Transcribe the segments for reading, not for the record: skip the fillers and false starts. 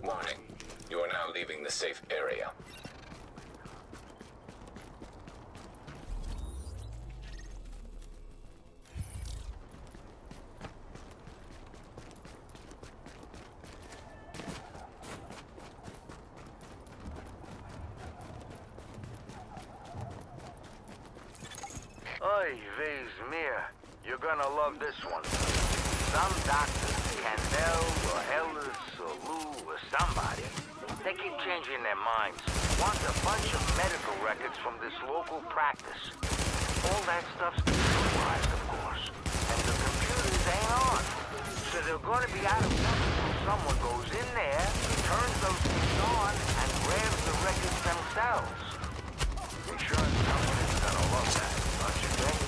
Warning. You are now leaving the safe area. Oy, vey's mir. You're gonna love this one. Some doctors, Candel or Ellis or Lou or somebody, they keep changing their minds. Want a bunch of medical records from this local practice. All that stuff's computerized, of course. And the computers ain't on. So they're gonna be out of luck until someone goes in there, turns those things on, and grabs the records themselves. Insurance companies gonna love that, don't you think?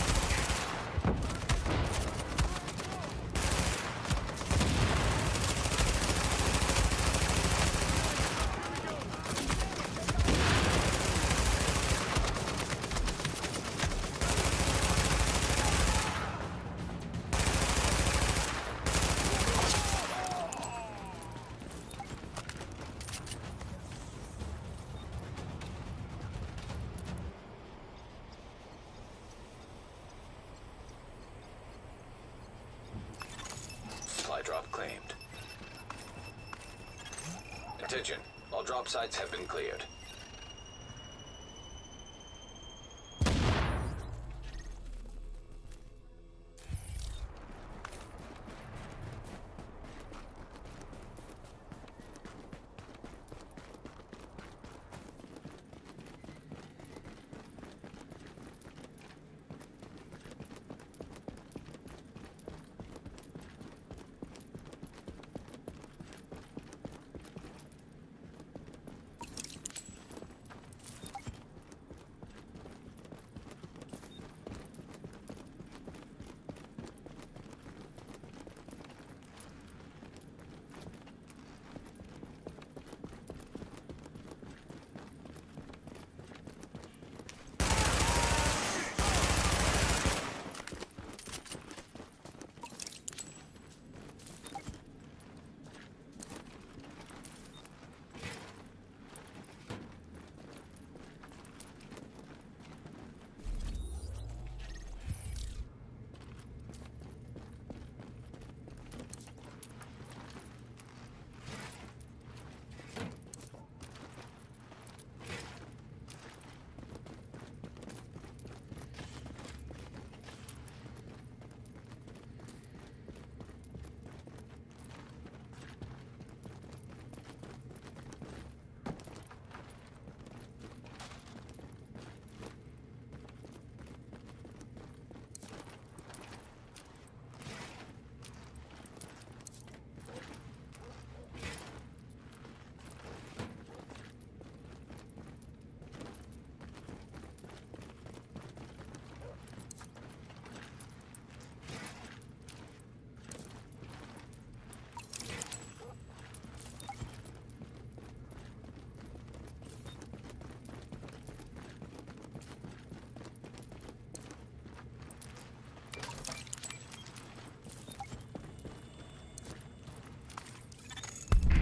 Supply drop claimed. Attention. All drop sites have been cleared.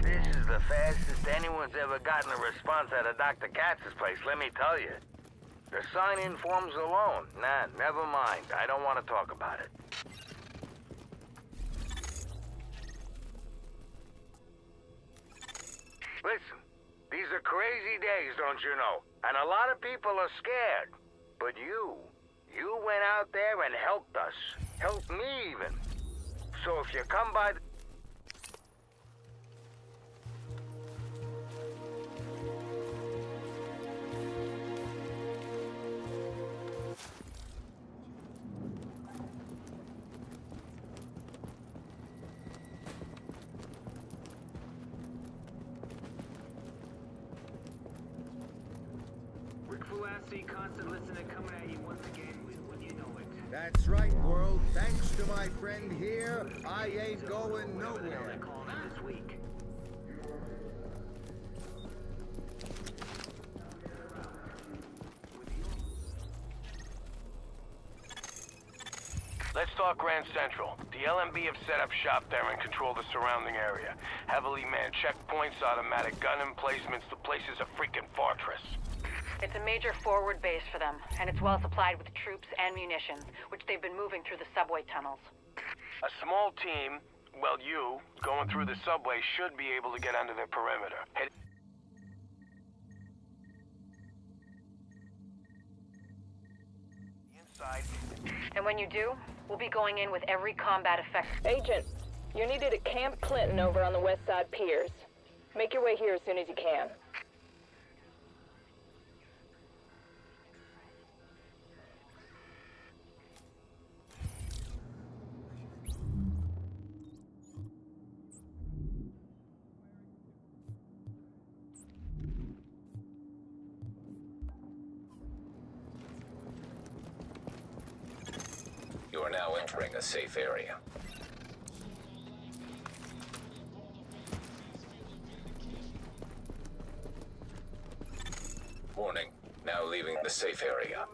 This is the fastest anyone's ever gotten a response out of Dr. Katz's place, let me tell you. The sign-in forms alone. Nah, never mind. I don't want to talk about it. Listen, these are crazy days, don't you know? And a lot of people are scared. But you went out there and helped us. Helped me even. So if you come by the Clancy, constant listener coming at you once again, when you know it. That's right, world. Thanks to my friend here, I ain't going Whatever the hell nowhere. they're calling it this week. Let's talk Grand Central. The LMB have set up shop there and control the surrounding area. Heavily manned checkpoints, automatic gun emplacements. The place is a freaking fortress. It's a major forward base for them, and it's well supplied with troops and munitions, which they've been moving through the subway tunnels. A small team, well, you, going through the subway should be able to get under their perimeter. Inside. And when you do, we'll be going in with every combat effect. Agent, you're needed at Camp Clinton over on the West Side Piers. Make your way here as soon as you can. You are now entering a safe area. Warning, now leaving the safe area.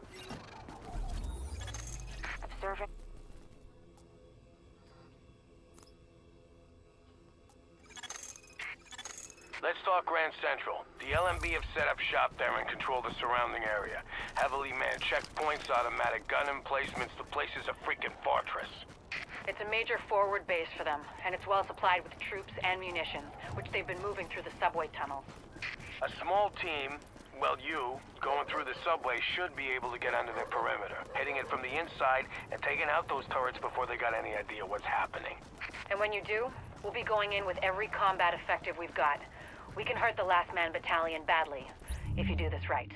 Observing. Let's talk Grand Central. The LMB have set up shop there and control the surrounding area. Heavily manned checkpoints, automatic gun emplacements. The place is a freaking fortress. It's a major forward base for them, and it's well supplied with troops and munitions, which they've been moving through the subway tunnels. A small team, well, you, going through the subway should be able to get under their perimeter, hitting it from the inside and taking out those turrets before they got any idea what's happening. And when you do, we'll be going in with every combat effective we've got. We can hurt the Last Man Battalion badly, if you do this right.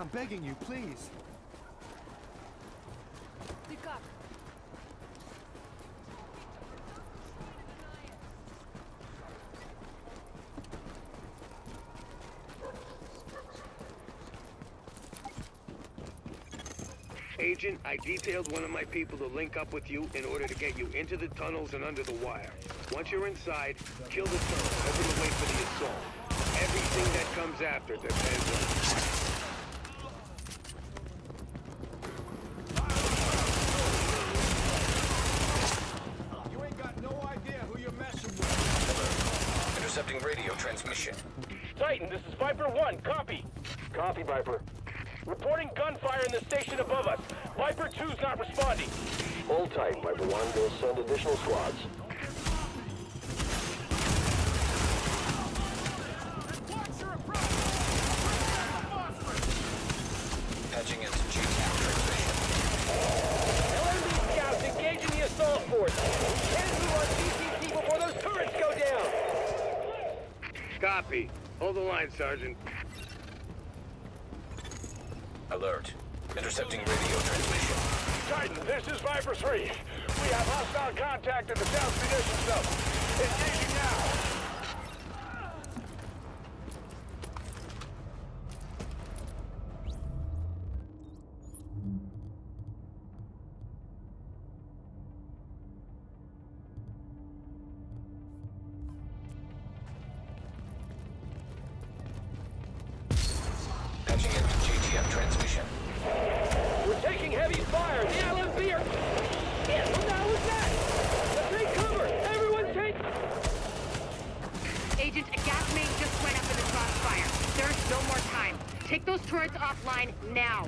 I'm begging you, please. Pick up. Agent, I detailed one of my people to link up with you in order to get you into the tunnels and under the wire. Once you're inside, kill the tunnel, open the way for the assault. Everything that comes after depends on... You ain't got no idea who you're messing with. Intercepting radio transmission. Titan, this is Viper 1. Copy. Copy, Viper. Reporting gunfire in the station above us. Viper 2's not responding. Hold tight, Viper 1. We'll send additional squads. Patching into GTAP transmission. LMB scouts engaging the assault force. Can't move on CCT before those turrets go down. Copy. Hold the line, Sergeant. Alert. Intercepting radio transmission. Titan, this is Viper 3. We have hostile contact in the south munition zone. Engaging now. Patching into GTF transmission. We're taking heavy fire. The LMB are... Yeah, what the hell was that? Take cover. Everyone take... Agent, a gas main just went up in the crossfire. Take those turrets offline now.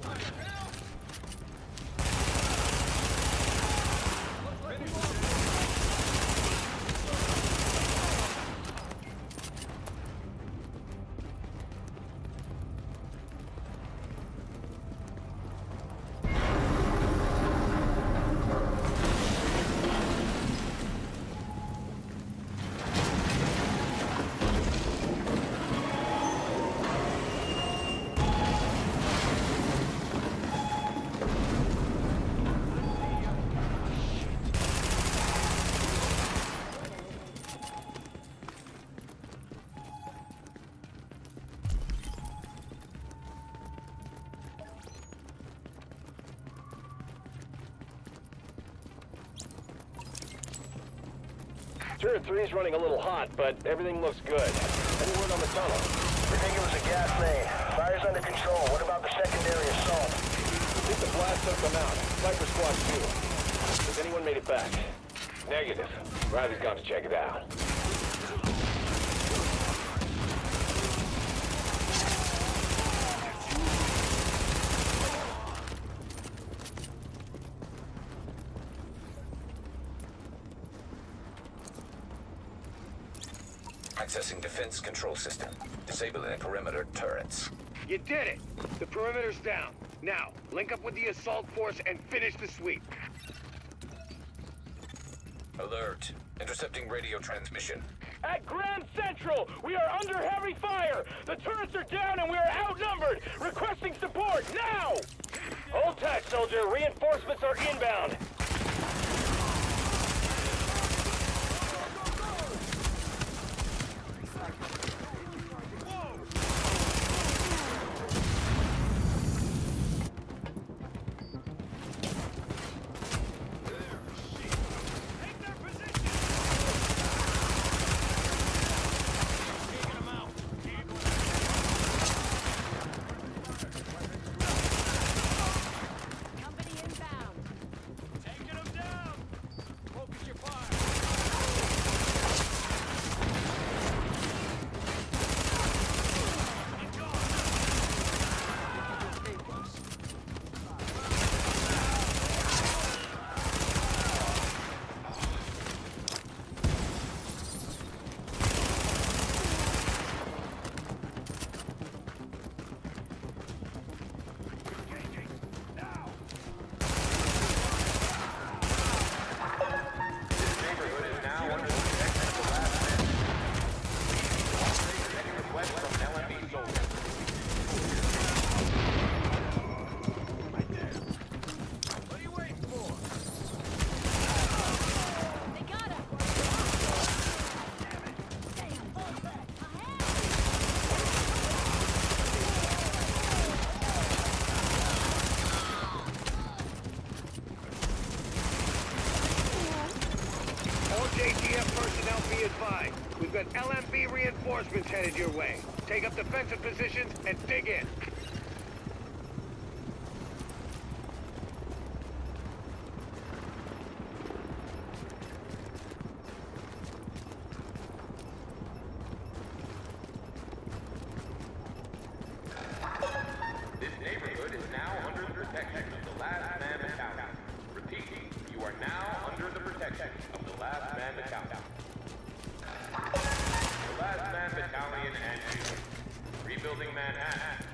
Turret 3's running a little hot, but everything looks good. Any word on the tunnel? We think it was a gas main. Fire's under control. What about the secondary assault? I think the blast took them out. Sniper squad too. Has anyone made it back? Negative. Riley's gone to check it out. Accessing defense control system. Disabling perimeter turrets. You did it! The perimeter's down. Now, link up with the assault force and finish the sweep. Alert. Intercepting radio transmission. At Grand Central, we are under heavy fire! The turrets are down and we are outnumbered! Requesting support, now! Hold tight, soldier. Reinforcements are inbound. JTF personnel be advised. We've got LMB reinforcements headed your way. Take up defensive positions and dig in. This neighborhood is now under the protection of the last man battalion. Repeat, you are now under the protection of the last man battalion. The last man battalion and unit. Rebuilding Manhattan.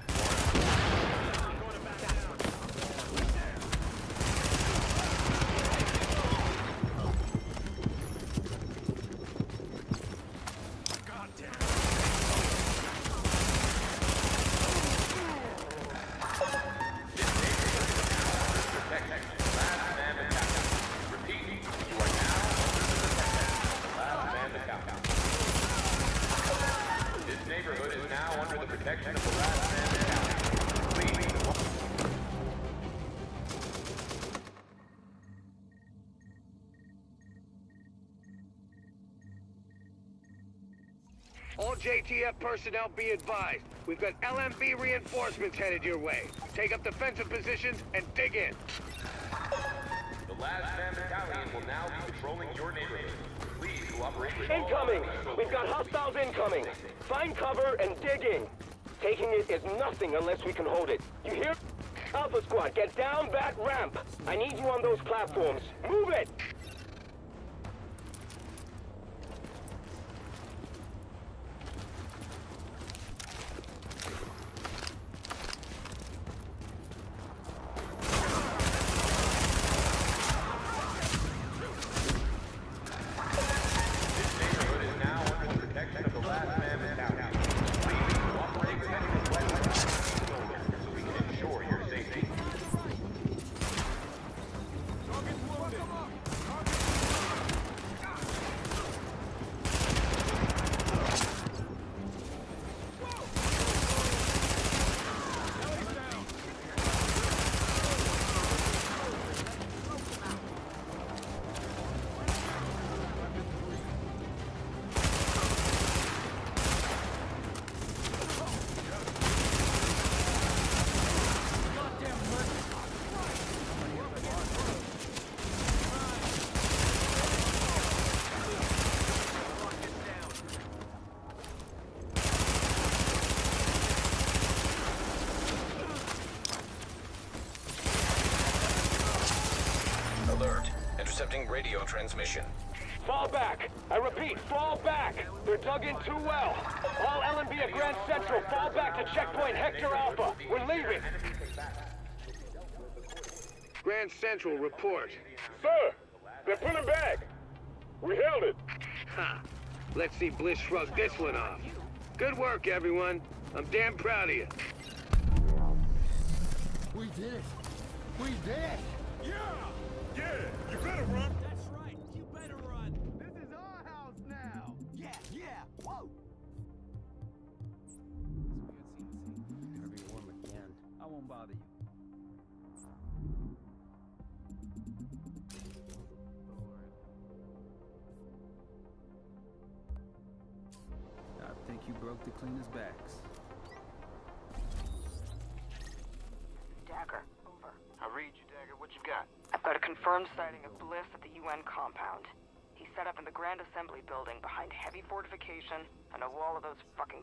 Protection of the last man battalion. Please. All JTF personnel be advised. We've got LMB reinforcements headed your way. Take up defensive positions and dig in. The last man battalion will now be patrolling your neighborhood. Please cooperate with all Incoming! We've got hostiles incoming! Find cover and dig in! Taking it is nothing unless we can hold it. You hear? Alpha Squad, get down back ramp. I need you on those platforms. Move it! Alert. Intercepting radio transmission. Fall back! I repeat, fall back! They're dug in too well. All LMB at Grand Central, fall back to checkpoint Hector Alpha. We're leaving. Grand Central, report. Sir, they're pulling back. We held it. Ha! Let's see Bliss shrug this one off. Good work, everyone. I'm damn proud of you. We did it. We did it. Yeah, you better run. That's right. You better run. This is our house now. Yeah. Whoa. Whenever you're warm again, I won't bother you. I think you broke the cleaner's backs. Dagger, over. I read you, Dagger. What you got? I've got a confirmed sighting of Bliss at the UN compound. He's set up in the Grand Assembly building behind heavy fortification and a wall of those fucking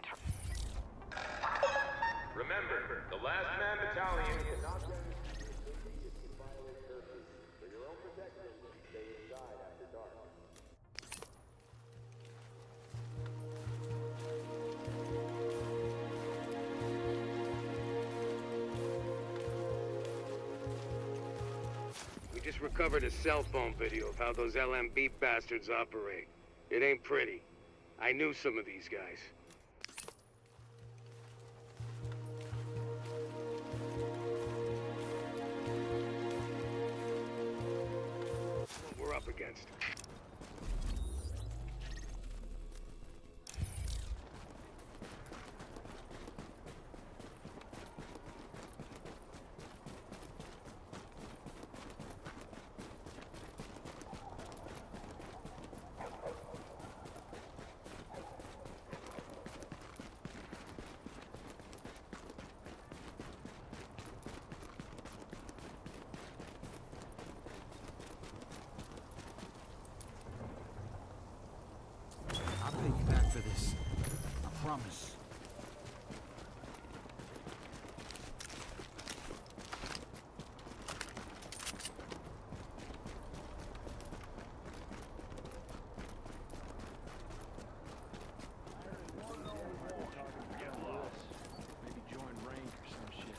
Remember, the last man battalion cannot guarantee safety if you violate curfew. For your own protection, stay inside after dark. We just recovered a cell phone video of how those LMB bastards operate. It ain't pretty. I knew some of these guys. What we're up against. I'll pay you back for this. I promise. Maybe join rank or some shit.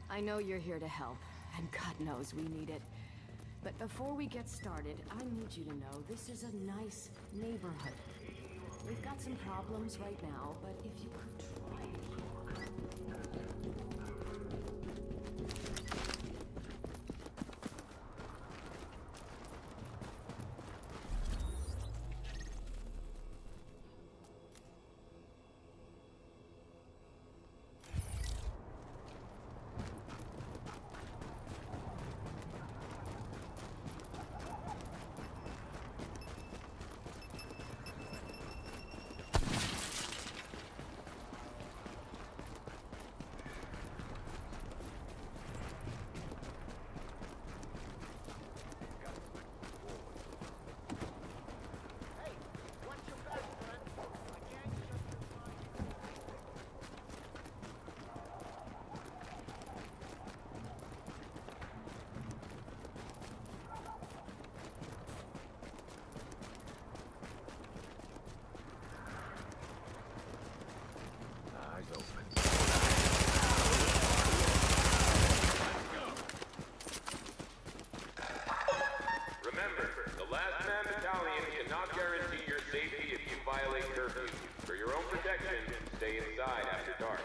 I know you're here to help, and God knows we need it. But before we get started, I need you to know this is a nice neighborhood. We've got some problems right now, but if you could try to talk. Remember, the Last Man Battalion cannot guarantee your safety if you violate curfew. For your own protection, stay inside after dark.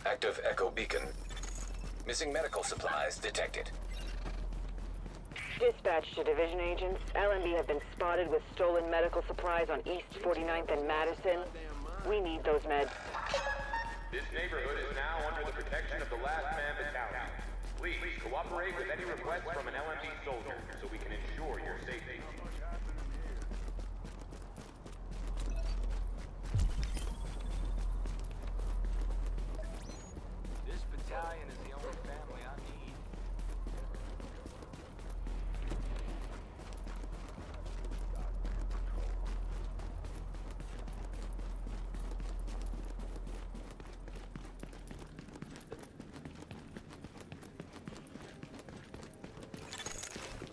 Active Echo Beacon. Missing medical supplies detected. Dispatch to division agents. LNB have been spotted with stolen medical supplies on East 49th and Madison. We need those meds. This neighborhood is now under the protection of the Last Man Battalion. Please cooperate with any requests from an LNB soldier so we can ensure your safety. This battalion is the only family I need.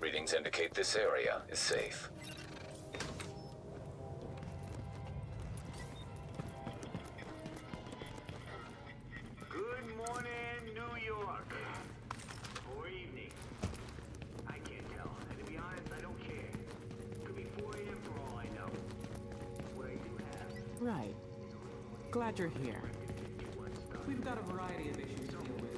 Readings indicate this area is safe. Good morning, New York. Or evening. I can't tell. And to be honest, I don't care. Could be 4 a.m. for all I know. What I do have. Right. Glad you're here. We've got a variety of issues to deal with.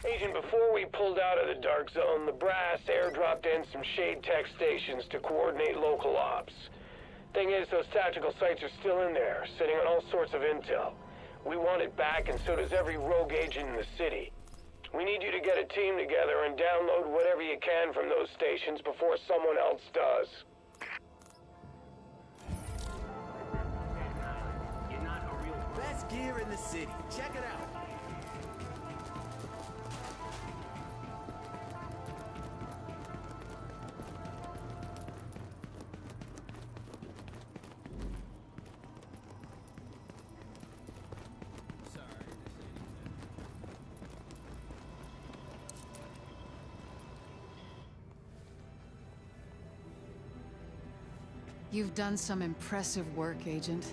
Agent, before we pulled out of the dark zone, the brass airdropped in some shade tech stations to coordinate local ops. Thing is, those tactical sites are still in there, sitting on all sorts of intel. We want it back, and so does every rogue agent in the city. We need you to get a team together and download whatever you can from those stations before someone else does. Best gear in the city. Check it out. You've done some impressive work, Agent.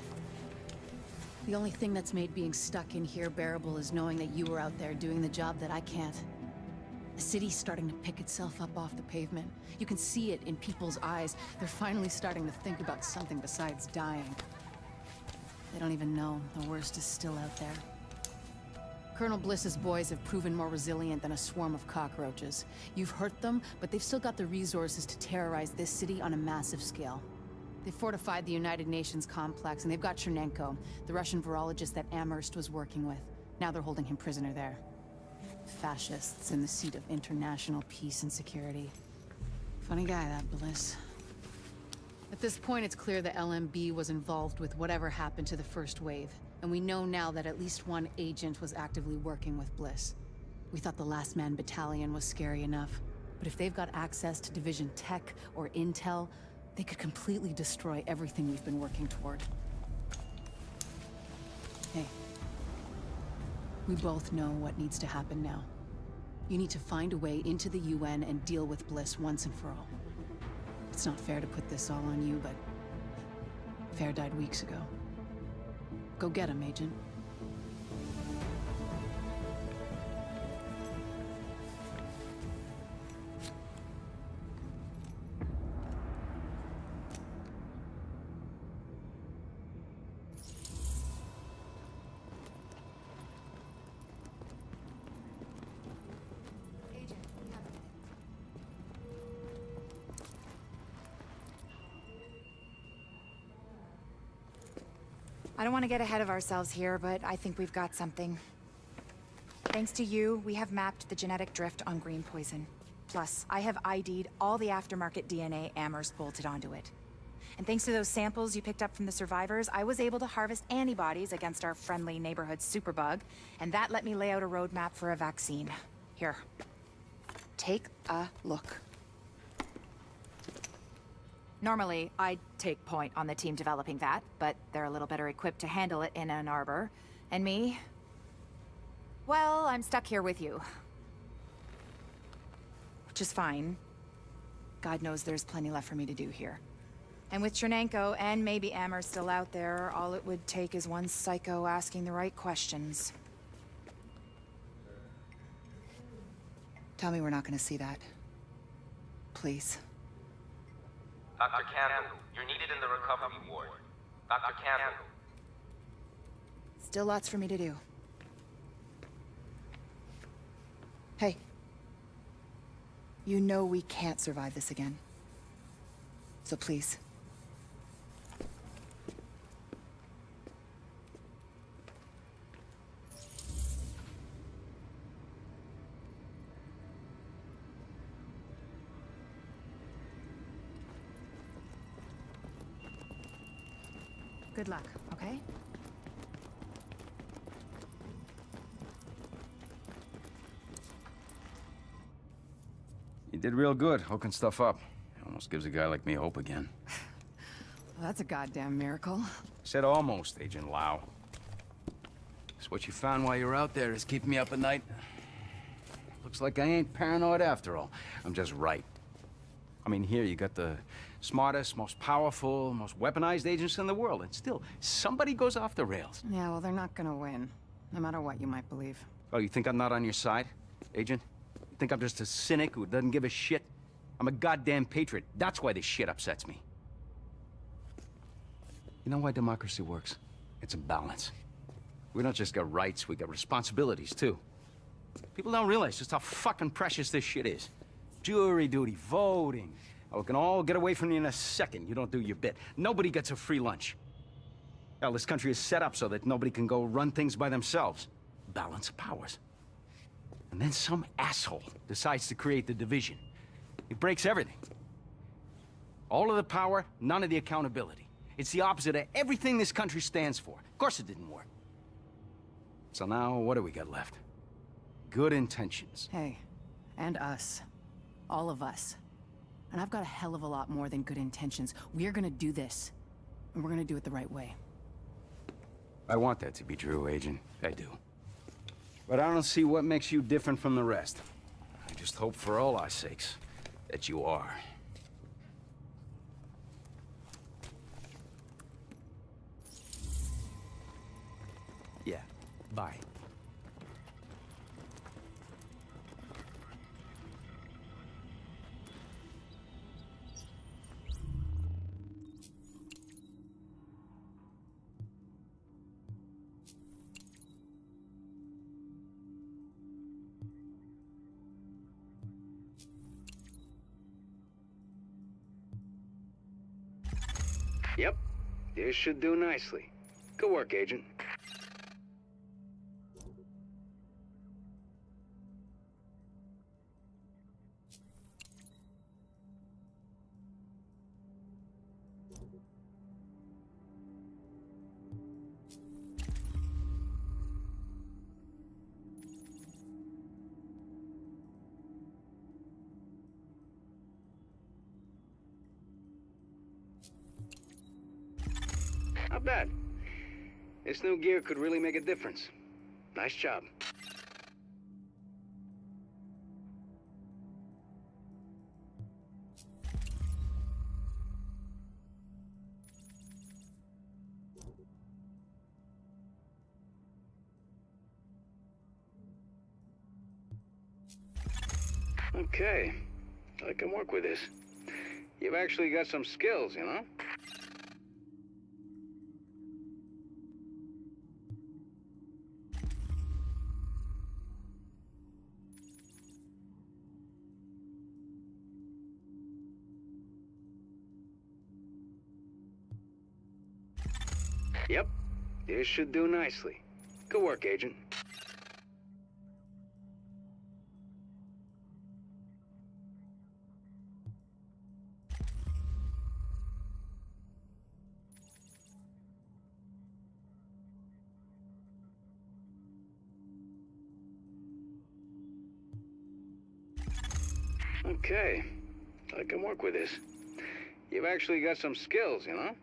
The only thing that's made being stuck in here bearable is knowing that you were out there doing the job that I can't. The city's starting to pick itself up off the pavement. You can see it in people's eyes. They're finally starting to think about something besides dying. They don't even know the worst is still out there. Colonel Bliss's boys have proven more resilient than a swarm of cockroaches. You've hurt them, but they've still got the resources to terrorize this city on a massive scale. They fortified the United Nations complex, and they've got Chernenko, the Russian virologist that Amherst was working with. Now they're holding him prisoner there. Fascists in the seat of international peace and security. Funny guy, that Bliss. At this point, it's clear that LMB was involved with whatever happened to the first wave, and we know now that at least one agent was actively working with Bliss. We thought the Last Man Battalion was scary enough, but if they've got access to Division tech or intel, they could completely destroy everything we've been working toward. Hey. We both know what needs to happen now. You need to find a way into the UN and deal with Bliss once and for all. It's not fair to put this all on you, but... Fair died weeks ago. Go get him, Agent. I don't want to get ahead of ourselves here, but I think we've got something. Thanks to you, we have mapped the genetic drift on green poison. Plus, I have ID'd all the aftermarket DNA Amherst bolted onto it. And thanks to those samples you picked up from the survivors, I was able to harvest antibodies against our friendly neighborhood superbug, and that let me lay out a roadmap for a vaccine. Here. Take a look. Normally, I'd take point on the team developing that, but they're a little better equipped to handle it in Ann Arbor. And me? Well, I'm stuck here with you. Which is fine. God knows there's plenty left for me to do here. And with Chernenko and maybe Amher still out there, all it would take is one psycho asking the right questions. Tell me we're not gonna see that. Please. Dr. Campbell, you're needed in the recovery ward. Dr. Campbell. Still lots for me to do. Hey. You know we can't survive this again. So please. Good luck, okay? You did real good, hooking stuff up. Almost gives a guy like me hope again. Well, that's a goddamn miracle. Said almost, Agent Lau. So what you found while you were out there is keeping me up at night. Looks like I ain't paranoid after all. I'm just right. I mean, here you got the smartest, most powerful, most weaponized agents in the world, and still, somebody goes off the rails. Yeah, well, they're not gonna win, no matter what you might believe. Oh, you think I'm not on your side, Agent? You think I'm just a cynic who doesn't give a shit? I'm a goddamn patriot. That's why this shit upsets me. You know why democracy works? It's a balance. We don't just got rights, we got responsibilities, too. People don't realize just how fucking precious this shit is. Jury duty, voting. Oh, we can all get away from you in a second. You don't do your bit. Nobody gets a free lunch. Hell, this country is set up so that nobody can go run things by themselves. Balance of powers. And then some asshole decides to create the division. It breaks everything. All of the power, none of the accountability. It's the opposite of everything this country stands for. Of course it didn't work. So now, what do we got left? Good intentions. Hey, and us. All of us. And I've got a hell of a lot more than good intentions. We're gonna do this. And we're gonna do it the right way. I want that to be true, Agent. I do. But I don't see what makes you different from the rest. I just hope for all our sakes that you are. Yeah, bye. Yep. This should do nicely. Good work, Agent. Not bad. This new gear could really make a difference. Nice job. Okay. I can work with this. You've actually got some skills, you know? Yep. This should do nicely. Good work, Agent. Okay. I can work with this. You've actually got some skills, you know?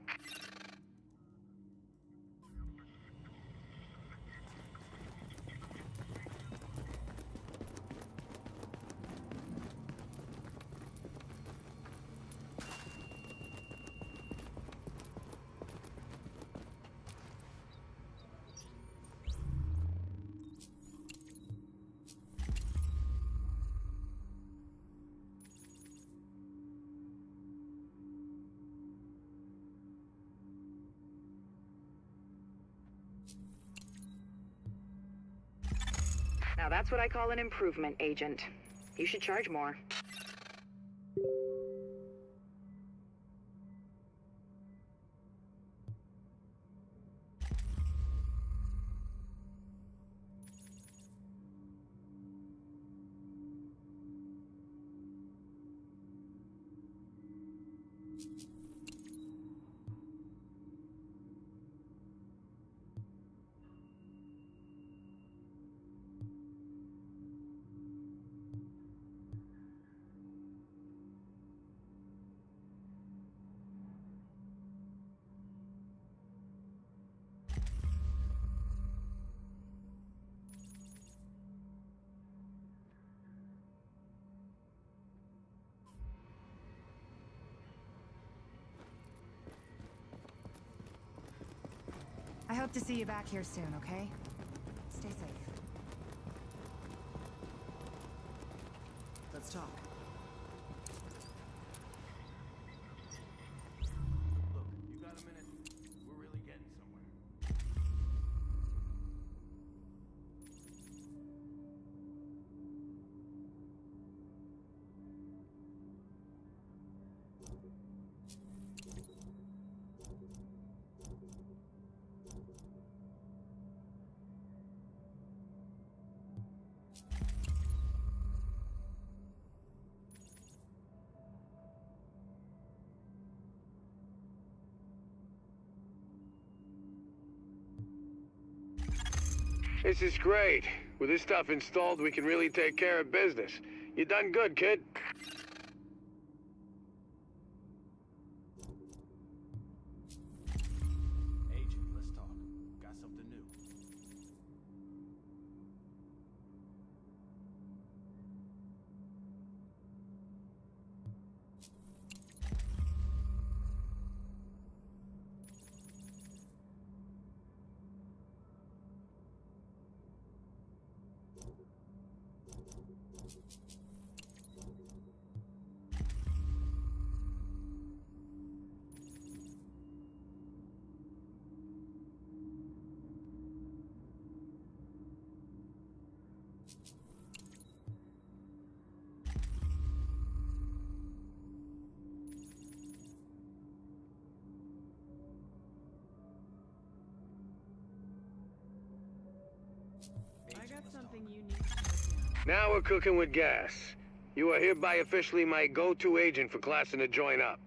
Now that's what I call an improvement, Agent. You should charge more. I hope to see you back here soon, okay? Stay safe. Let's talk. Look, you got a minute? We're really getting somewhere. This is great. With this stuff installed, we can really take care of business. You done good, kid. Agent, let's talk. Got something new. got something you need to know. Now we're cooking with gas. You are hereby officially my go-to agent for classing to join up.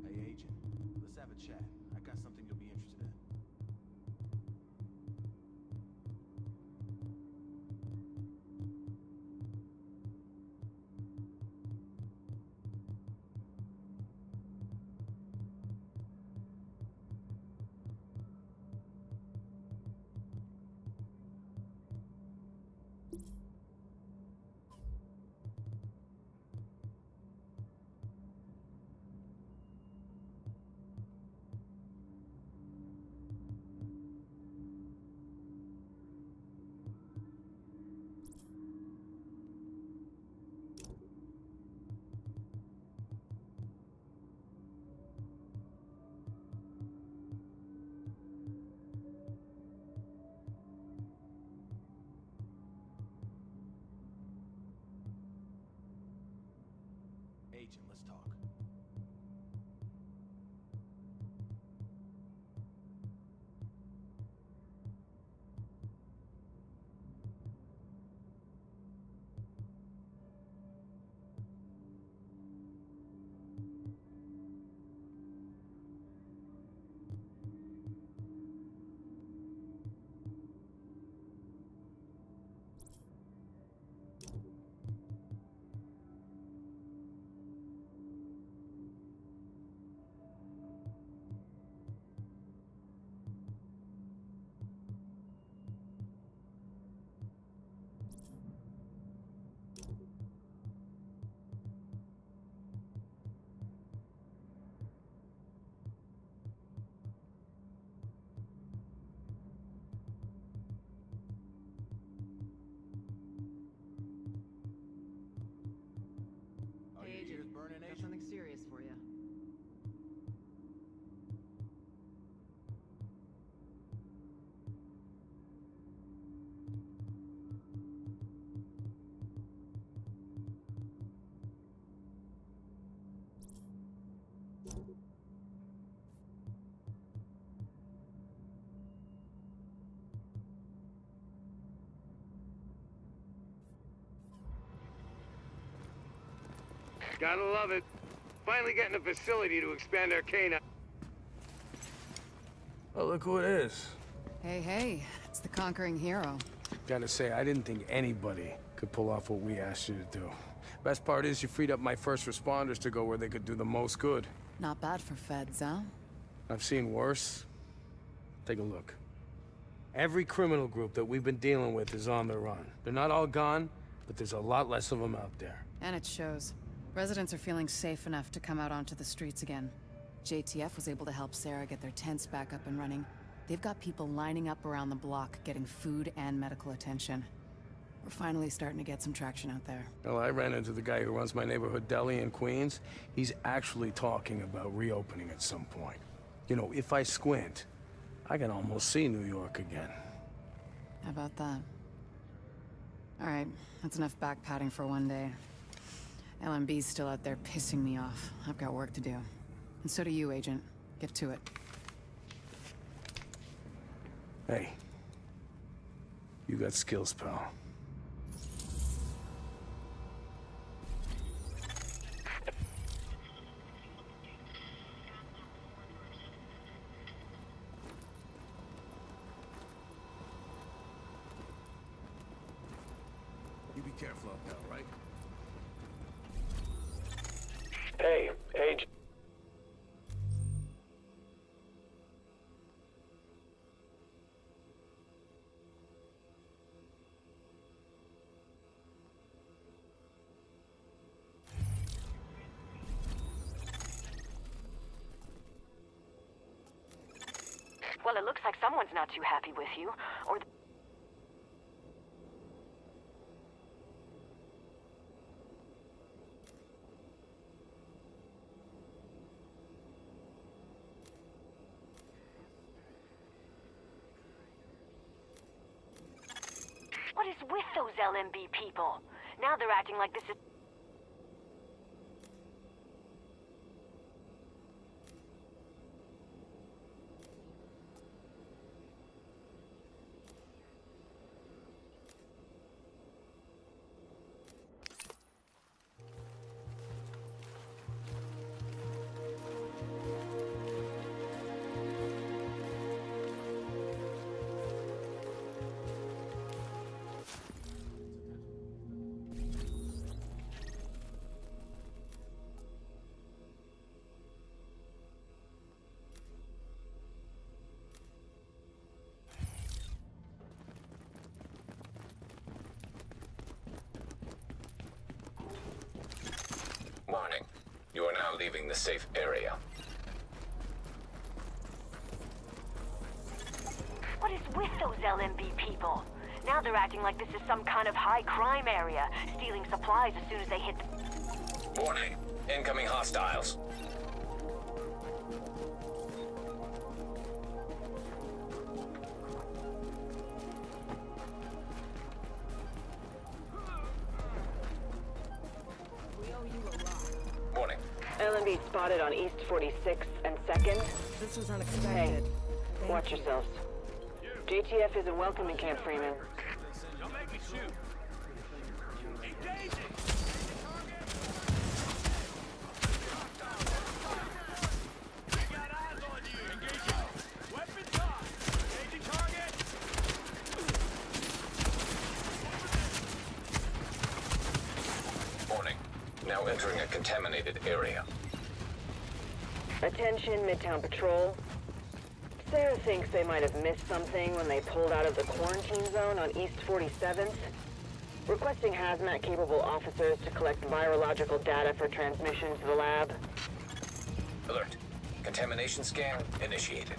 Hey, Agent, let's have a chat. I got something you'll be interested in. Agent, let's talk. Are your ears burning, Got Agent? something serious for you. Gotta love it. Finally getting a facility to expand our canine. Oh, look who it is. Hey, hey, it's the conquering hero. Gotta say, I didn't think anybody could pull off what we asked you to do. Best part is you freed up my first responders to go where they could do the most good. Not bad for feds, huh? I've seen worse. Take a look. Every criminal group that we've been dealing with is on the run. They're not all gone, but there's a lot less of them out there. And it shows. Residents are feeling safe enough to come out onto the streets again. JTF was able to help Sarah get their tents back up and running. They've got people lining up around the block, getting food and medical attention. We're finally starting to get some traction out there. Well, I ran into the guy who runs my neighborhood deli in Queens. He's actually talking about reopening at some point. You know, if I squint, I can almost see New York again. How about that? All right, that's enough back-patting for one day. LMB's still out there pissing me off. I've got work to do. And so do you, Agent. Get to it. Hey, you got skills, pal. You be careful out there, right? Hey, Agent. Well, it looks like someone's not too happy with you, or... What is with those LMB people? Now they're acting like this is... Warning. You are now leaving the safe area. What is with those LMB people? Now they're acting like this is some kind of high crime area, stealing supplies as soon as they hit the... Warning. Incoming hostiles. Warning. LMB spotted on East 46 and 2nd. This was unexpected. Hey, Thank watch you. yourselves. JTF isn't welcome in Camp Freeman. Don't make me shoot. Engaging! I got eyes on you. Engaging. Weapons up. Engaging target. Warning. Now entering a contaminated area. Attention, Midtown Patrol. Sarah thinks they might have missed something when they pulled out of the quarantine zone on East 47th. Requesting hazmat-capable officers to collect virological data for transmission to the lab. Alert. Contamination scan initiated.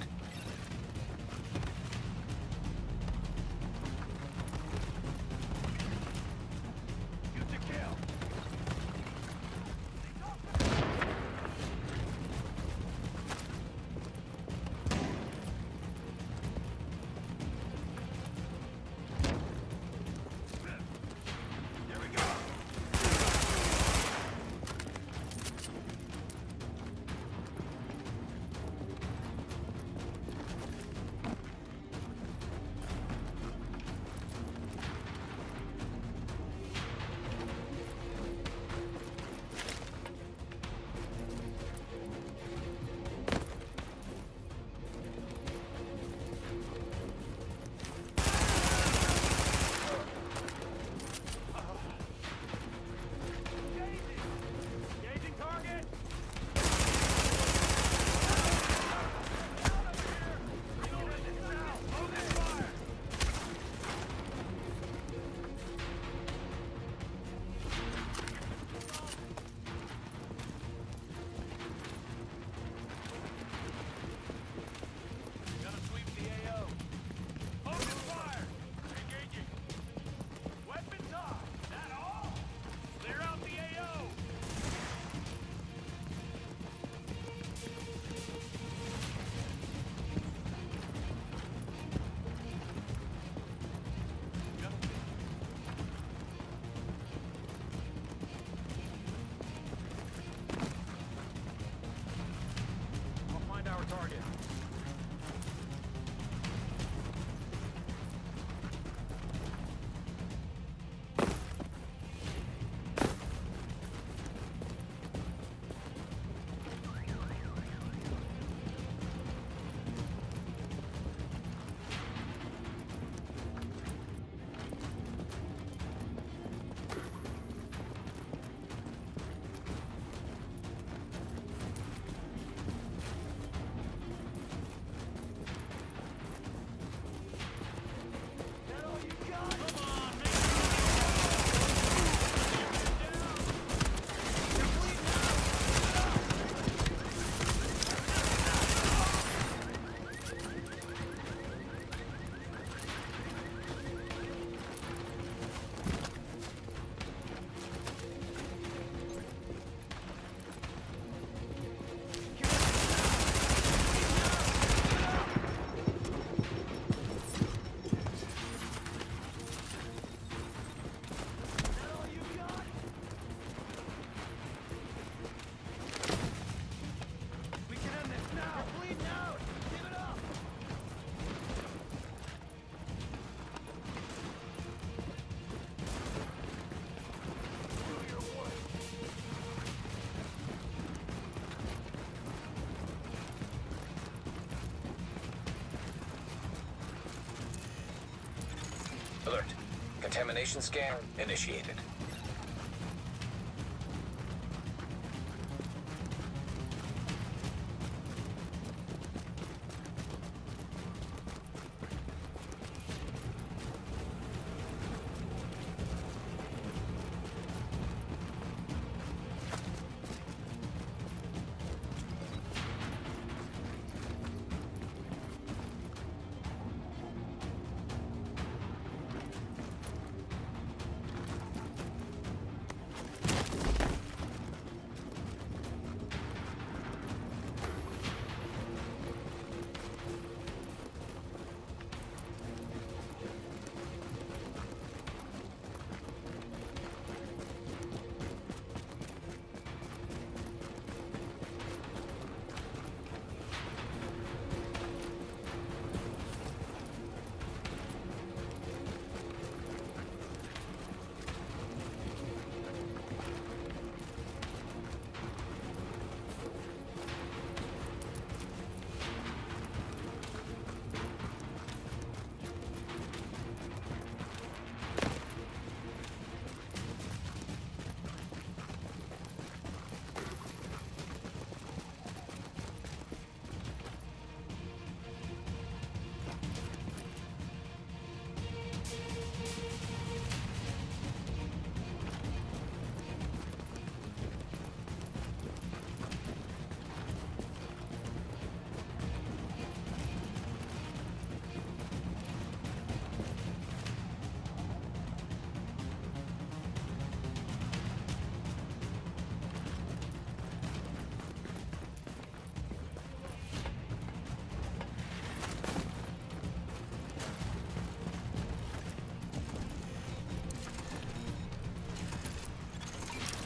Contamination scan initiated.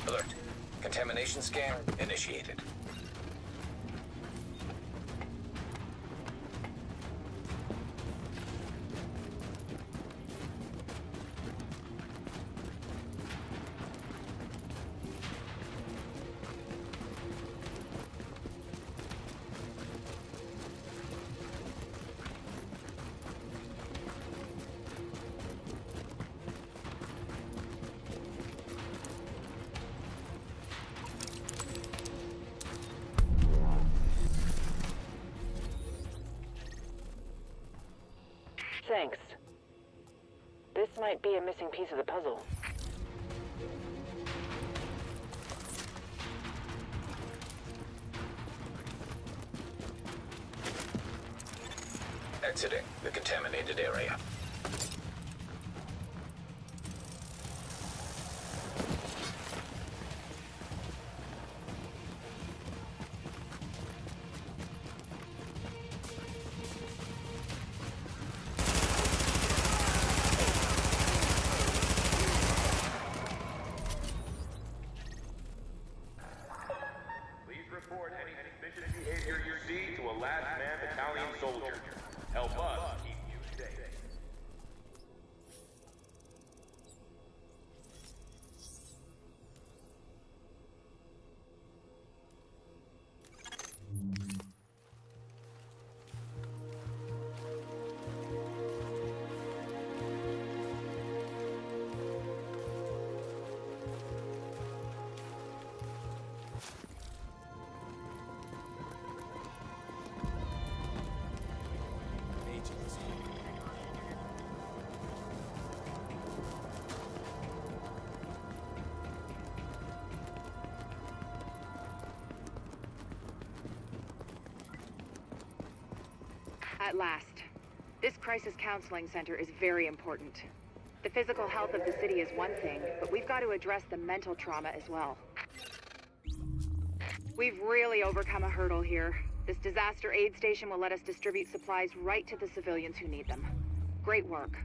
Alert. Contamination scan initiated. Thanks. This might be a missing piece of the puzzle. Exiting the contaminated area. Report any suspicious behavior you see to a last man battalion soldier. Help us keep you safe. At last. This crisis counseling center is very important. The physical health of the city is one thing, but we've got to address the mental trauma as well. We've really overcome a hurdle here. This disaster aid station will let us distribute supplies right to the civilians who need them. Great work.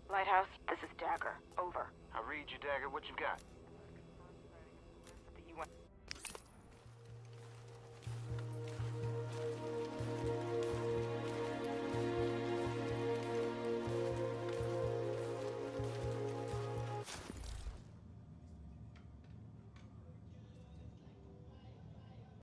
Lighthouse, this is Dagger. Over. I read you, Dagger. What you got?